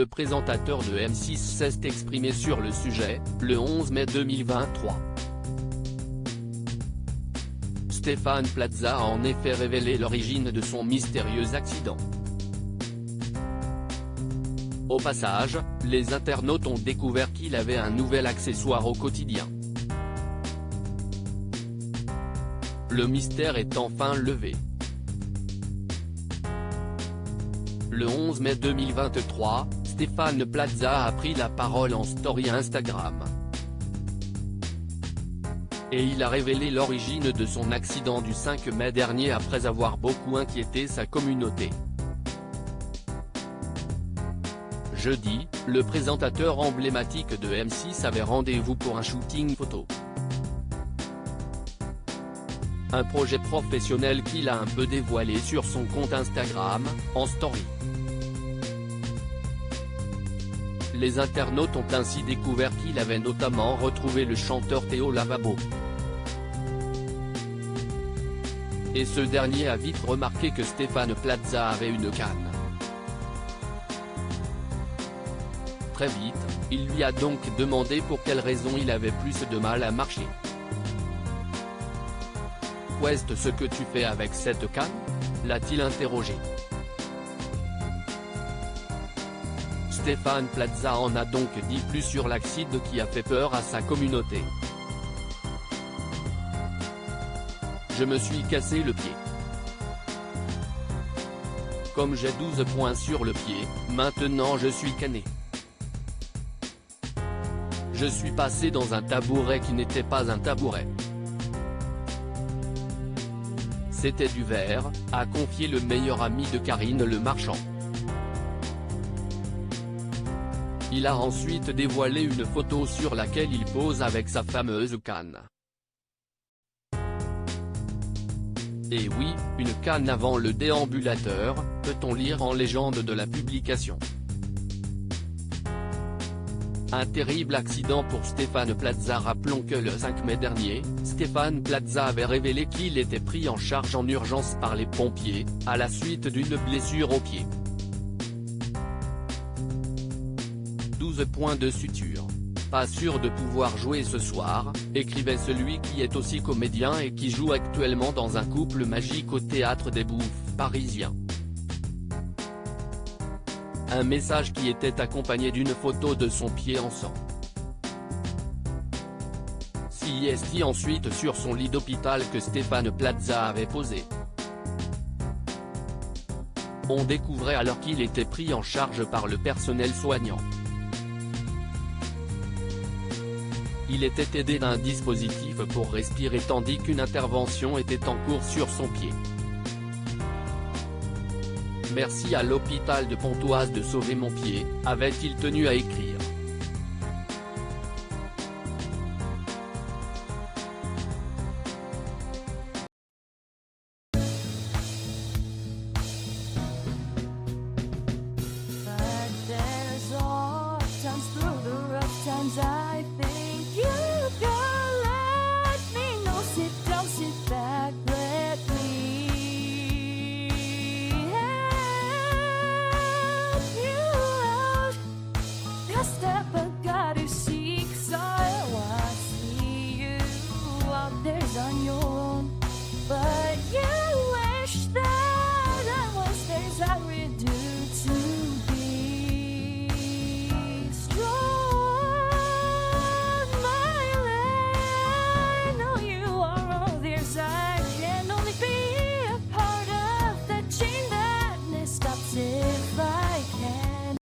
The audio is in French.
le présentateur de M6 s'est exprimé sur le sujet, le 11 mai 2023. Stéphane Plaza a en effet révélé l'origine de son mystérieux accident. Au passage, les internautes ont découvert qu'il avait un nouvel accessoire au quotidien. Le mystère est enfin levé. Le 11 mai 2023, Stéphane Plaza a pris la parole en story Instagram. Et il a révélé l'origine de son accident du 5 mai dernier après avoir beaucoup inquiété sa communauté. Jeudi, le présentateur emblématique de M6 avait rendez-vous pour un shooting photo. Un projet professionnel qu'il a un peu dévoilé sur son compte Instagram, en story. Les internautes ont ainsi découvert qu'il avait notamment retrouvé le chanteur Théo Lavabo. Et ce dernier a vite remarqué que Stéphane Plaza avait une canne. Très vite, il lui a donc demandé pour quelle raison il avait plus de mal à marcher. « Qu'est-ce ce que tu fais avec cette canne ?» l'a-t-il interrogé. Stéphane Plaza en a donc dit plus sur l'accident qui a fait peur à sa communauté. « Je me suis cassé le pied. Comme j'ai 12 points sur le pied, maintenant je suis cané. Je suis passé dans un tabouret qui n'était pas un tabouret. C'était du verre », a confié le meilleur ami de Karine Le Marchand. Il a ensuite dévoilé une photo sur laquelle il pose avec sa fameuse canne. Et oui, une canne avant le déambulateur, peut-on lire en légende de la publication. Un terrible accident pour Stéphane Plaza. Rappelons que le 5 mai dernier, Stéphane Plaza avait révélé qu'il était pris en charge en urgence par les pompiers, à la suite d'une blessure au pied. 12 points de suture. Pas sûr de pouvoir jouer ce soir, écrivait celui qui est aussi comédien et qui joue actuellement dans Un couple magique au Théâtre des Bouffes parisien. Un message qui était accompagné d'une photo de son pied en sang. C'est ensuite sur son lit d'hôpital que Stéphane Plaza avait posé. On découvrait alors qu'il était pris en charge par le personnel soignant. Il était aidé d'un dispositif pour respirer tandis qu'une intervention était en cours sur son pied. Merci à l'hôpital de Pontoise de sauver mon pied, avait-il tenu à écrire. On your own, but